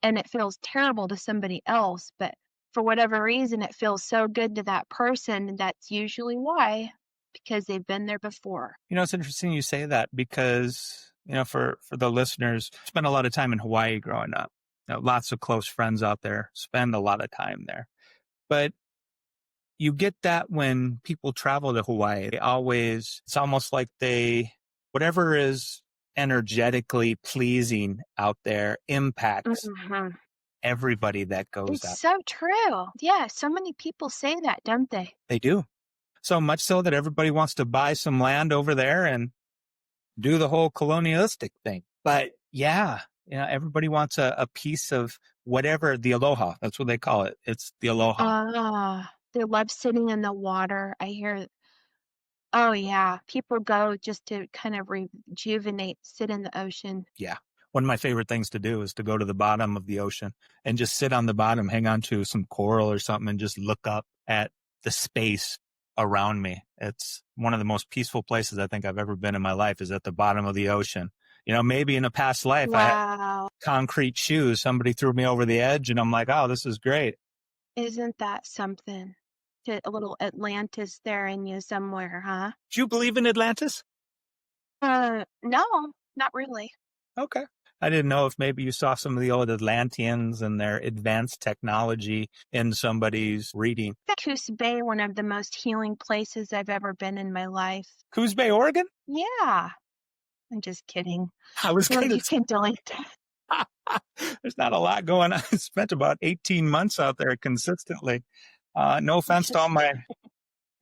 And it feels terrible to somebody else, but for whatever reason, it feels so good to that person. And that's usually why, because they've been there before. It's interesting you say that because, for the listeners, I spent a lot of time in Hawaii growing up. Lots of close friends out there, spend a lot of time there. But you get that when people travel to Hawaii, it's almost like whatever is energetically pleasing out there impacts Mhm. everybody that goes It's out. so true. Yeah, so many people say that, don't they? They do. So much so that everybody wants to buy some land over there and do the whole colonialistic thing. But yeah, everybody wants a piece of whatever, the aloha. That's what they call it. It's the aloha. They love sitting in the water. I hear, oh yeah, people go just to kind of rejuvenate, sit in the ocean. Yeah. One of my favorite things to do is to go to the bottom of the ocean and just sit on the bottom, hang on to some coral or something, and just look up at the space around me. It's one of the most peaceful places I think I've ever been in my life, is at the bottom of the ocean. Maybe in a past life I had Wow. concrete shoes. Somebody threw me over the edge and I'm like, oh, this is great. Isn't that something? Get a little Atlantis there in you somewhere, huh? Do you believe in Atlantis? No, not really. Okay. I didn't know if maybe you saw some of the old Atlanteans and their advanced technology in somebody's reading. Coos Bay, one of the most healing places I've ever been in my life. Coos Bay, Oregon? Yeah, I'm just kidding. I was Well, going you to can delete that. There's not a lot going on. I spent about 18 months out there consistently. No offense to all my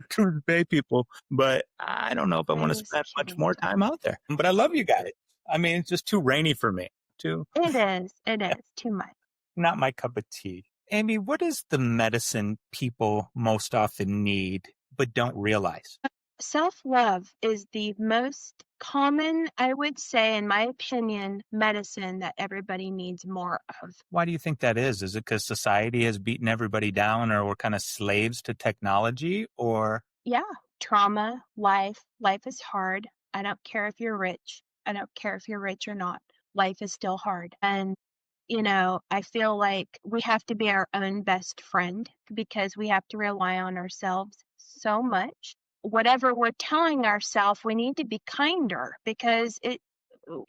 Coos Bay people, but I don't know if I I want to was spend much kidding. more time out there. But I love you guys. I mean, it's just too rainy for me. It is too much. Not my cup of tea. Amy, what is the medicine people most often need but don't realize? Self-love is the most common, I would say, in my opinion, medicine that everybody needs more of. Why do you think that is? Is it because society has beaten everybody down, or we're kind of slaves to technology, or? Yeah, trauma, life is hard. I don't care if you're rich. I don't care if you're rich or not. Life is still hard. And I feel like we have to be our own best friend because we have to rely on ourselves so much. Whatever we're telling ourselves, we need to be kinder because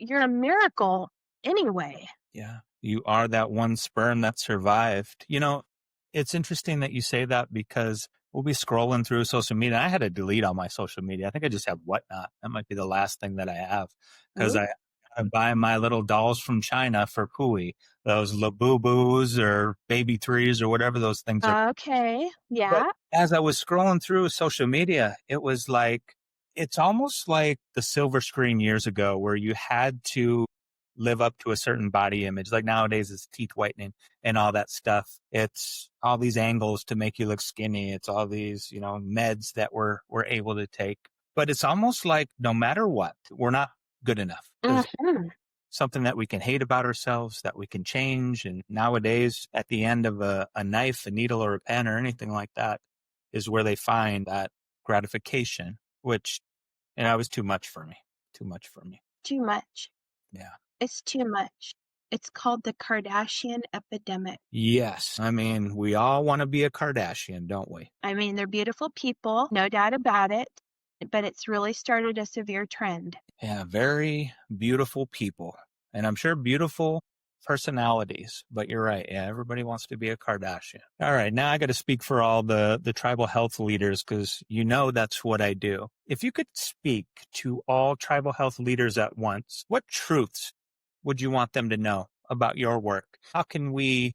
you're a miracle anyway. Yeah, you are that one sperm that survived. It's interesting that you say that, because we'll be scrolling through social media. I had to delete all my social media. I think I just have Whatnot. That might be the last thing that I have, because I buy my little dolls from China for Pui, those Labubus or Baby Threes or whatever those things are. Okay, But yeah. as I was scrolling through social media, it was like, it's almost like the silver screen years ago, where you had to live up to a certain body image. Like nowadays, it's teeth whitening and all that stuff. It's all these angles to make you look skinny. It's all these, meds that we're able to take. But it's almost like no matter what, we're not good enough. There's something that we can hate about ourselves that we can change. And nowadays, at the end of a knife, a needle, or a pen, or anything like that, is where they find that gratification, which, was too much for me. Too much for me. Too much. Yeah. It's too much. It's called the Kardashian epidemic. Yes. I mean, we all want to be a Kardashian, don't we? I mean, they're beautiful people, no doubt about it, but it's really started a severe trend. Yeah, very beautiful people. And I'm sure beautiful personalities, but you're right. Yeah, everybody wants to be a Kardashian. All right, now I got to speak for all the tribal health leaders, because that's what I do. If you could speak to all tribal health leaders at once, what truths would you want them to know about your work? How can we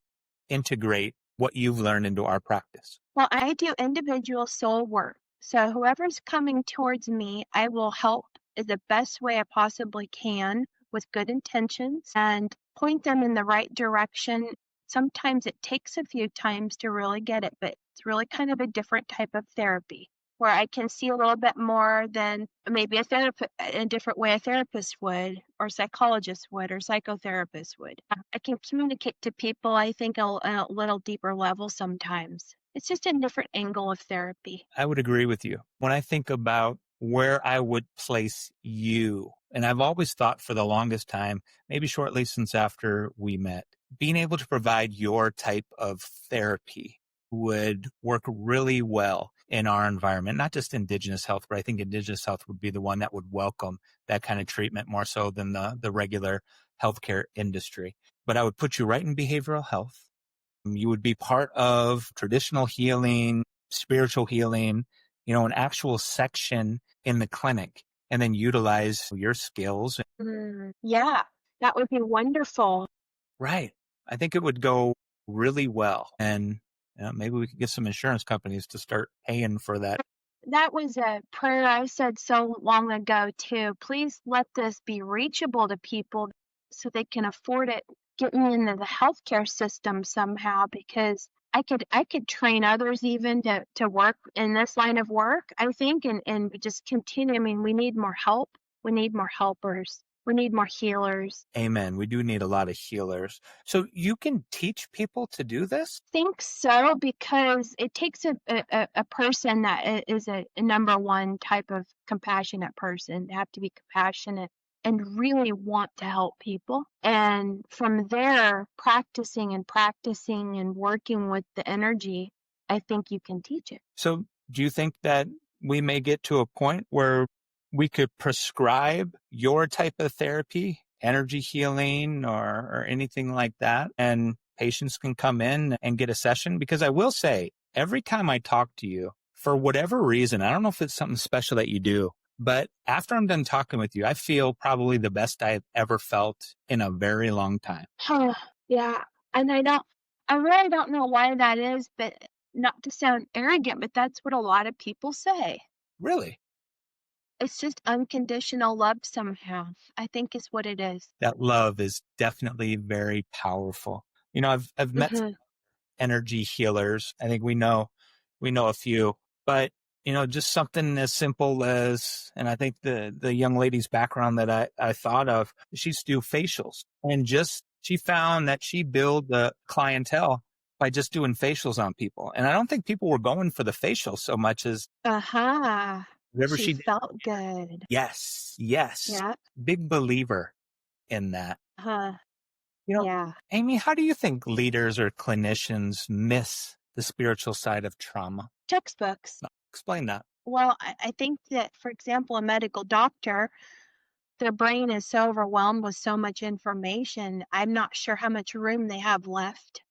integrate what you've learned into our practice? Well, I do individual soul work. So whoever's coming towards me, I will help in the best way I possibly can with good intentions and point them in the right direction. Sometimes it takes a few times to really get it, but it's really kind of a different type of therapy where I can see a little bit more than maybe a different way a therapist would, or psychologist would, or psychotherapist would. I can communicate to people, I think, a little deeper level sometimes. It's just a different angle of therapy. I would agree with you. When I think about where I would place you, and I've always thought for the longest time, maybe shortly since after we met, being able to provide your type of therapy would work really well in our environment. Not just Indigenous health, but I think Indigenous health would be the one that would welcome that kind of treatment more so than the regular healthcare industry. But I would put you right in behavioral health. You would be part of traditional healing, spiritual healing, an actual section in the clinic and then utilize your skills. Yeah, that would be wonderful. Right. I think it would go really well. And maybe we could get some insurance companies to start paying for that. That was a prayer I said so long ago too. Please let this be reachable to people so they can afford it. Get me into the healthcare system somehow, because I could train others even to work in this line of work, I think, and just continue. I mean, we need more help. We need more helpers. We need more healers. Amen. We do need a lot of healers. So you can teach people to do this? Think so, because it takes a person that is a number one type of compassionate person. They have to be compassionate and really want to help people. And from there, practicing and working with the energy, I think you can teach it. So do you think that we may get to a point where we could prescribe your type of therapy, energy healing or anything like that, and patients can come in and get a session? Because I will say, every time I talk to you, for whatever reason, I don't know if it's something special that you do, but after I'm done talking with you, I feel probably the best I've ever felt in a very long time. Yeah. And I really don't know why that is, but not to sound arrogant, but that's what a lot of people say. Really? It's just unconditional love somehow, I think is what it is. That love is definitely very powerful. I've met Mhm. energy healers. I think we know a few, but just something as simple as, and I think the young lady's background that I thought of, she used to do facials, and just she found that she built the clientele by just doing facials on people. And I don't think people were going for the facial so much as Uh-huh. whatever She she did. felt good. Yes. Yeah. Big believer in that. Huh. You know, Yeah. Amy, how do you think leaders or clinicians miss the spiritual side of trauma? Textbooks. Explain that. Well, I think that, for example, a medical doctor, their brain is so overwhelmed with so much information. I'm not sure how much room they have left.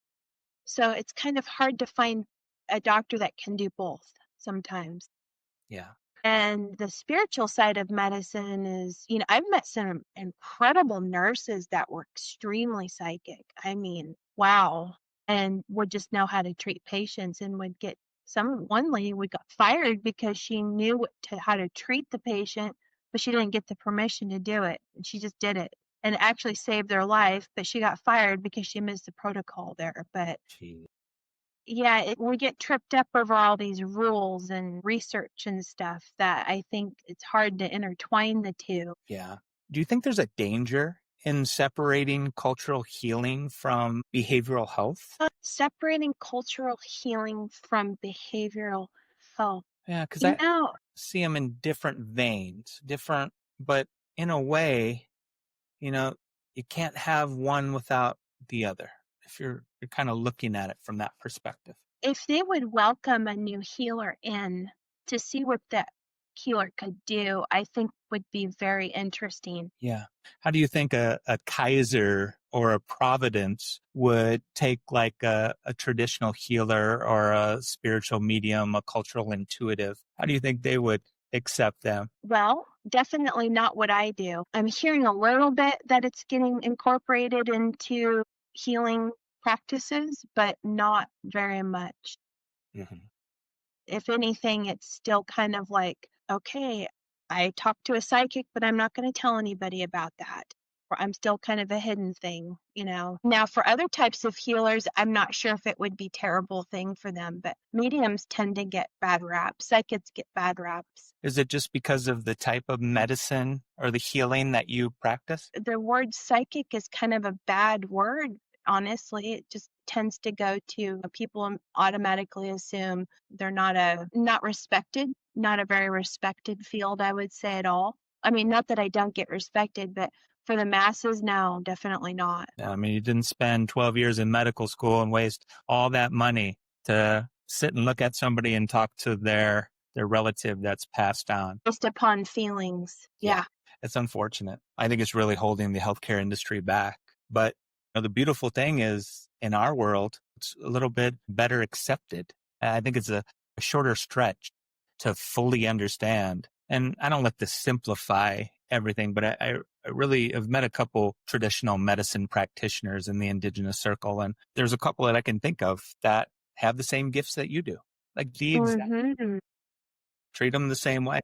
So it's kind of hard to find a doctor that can do both sometimes. Yeah. And the spiritual side of medicine is, I've met some incredible nurses that were extremely psychic. I mean, wow. And would just know how to treat patients, and would get one lady would got fired because she knew how to treat the patient, but she didn't get the permission to do it. And she just did it and it actually saved their life, but she got fired because she missed the protocol there. But Gee. yeah, we get tripped up over all these rules and research and stuff that I think it's hard to intertwine the two. Yeah. Do you think there's a danger in separating cultural healing from behavioral health? Separating cultural healing from behavioral health. Yeah, because You I know, see them in different veins, but in a way, you know, you can't have one without the other if you're kind of looking at it from that perspective. if they would welcome a new healer in to see what that healer could do, I think would be very interesting. Yeah. How do you think a Kaiser or a Providence would take like a traditional healer or a spiritual medium, a cultural intuitive? How do you think they would accept them? Well, definitely not what I do. I'm hearing a little bit that it's getting incorporated into healing practices, but not very much. Hmm. If anything, it's still kind of like, okay, I talked to a psychic, but I'm not going to tell anybody about that. Or I'm still kind of a hidden thing. Now, for other types of healers, I'm not sure if it would be a terrible thing for them, but mediums tend to get bad raps. Psychics get bad raps. Is it just because of the type of medicine or the healing that you practice? The word psychic is kind of a bad word, honestly. It just tends to go to people automatically assume they're not respected, not a very respected field, I would say, at all. I mean, not that I don't get respected, but for the masses, no, definitely not. I mean, you didn't spend 12 years in medical school and waste all that money to sit and look at somebody and talk to their relative that's passed on. Based upon feelings. Yeah. It's unfortunate. I think it's really holding the healthcare industry back. But the beautiful thing is in our world, it's a little bit better accepted. I think it's a shorter stretch to fully understand And I don't like to simplify everything, but I really have met a couple traditional medicine practitioners in the indigenous circle. And there's a couple that I can think of that have the same gifts that you do. Like the exact, Mm-hmm. treat them the same way.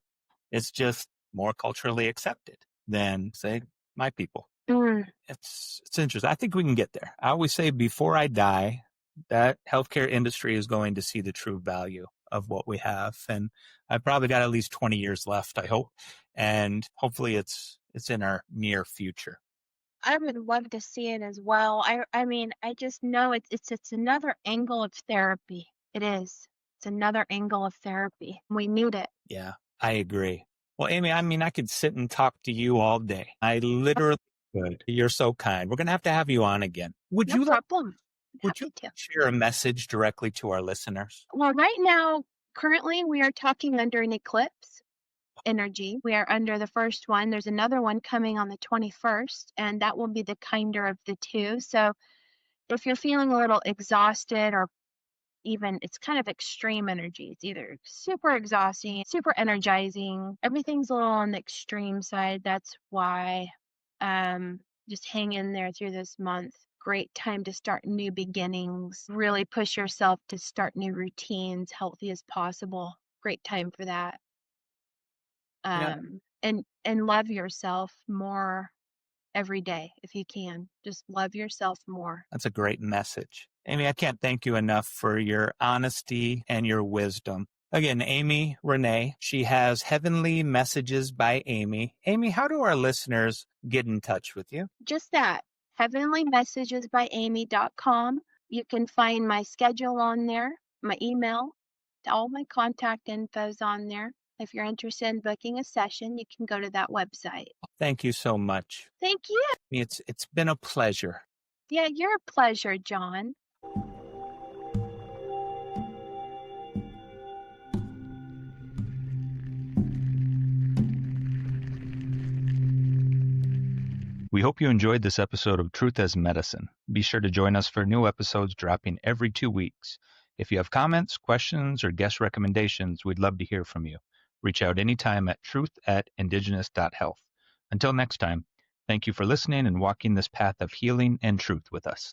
It's just more culturally accepted than, say, my people. Mm. It's interesting. I think we can get there. I always say before I die, that healthcare industry is going to see the true value of what we have. And I've probably got at least 20 years left, I hope. And hopefully it's in our near future. I would love to see it as well. I mean, I just know it's another angle of therapy. It is. It's another angle of therapy. We need it. Yeah, I agree. Well, Amy, I mean, I could sit and talk to you all day. I literally could. You're so kind. We're going to have you on again. No problem. Would you Happy to. share a message directly to our listeners? Well, right now, currently, we are talking under an eclipse energy. We are under the first one. There's another one coming on the 21st, and that will be the kinder of the two. So if you're feeling a little exhausted or even it's kind of extreme energy, it's either super exhausting, super energizing, everything's a little on the extreme side. That's why just hang in there through this month. Great time to start new beginnings, really push yourself to start new routines, healthy as possible. Great time for that. Yeah, And love yourself more every day if you can. Just love yourself more. that's a great message. Amy, I can't thank you enough for your honesty and your wisdom. Again, Amy Renne, she has Heavenly Messages by Amy. Amy, how do our listeners get in touch with you? Just that, heavenlymessagesbyamy.com. You can find my schedule on there, my email, all my contact info's on there. If you're interested in booking a session, you can go to that website. Thank you so much. Thank you. It's been a pleasure. Yeah, you're a pleasure, John. We hope you enjoyed this episode of Truth as Medicine. Be sure to join us for new episodes dropping every 2 weeks. If you have comments, questions, or guest recommendations, we'd love to hear from you. Reach out anytime at truth@indigenous.health. Until next time, thank you for listening and walking this path of healing and truth with us.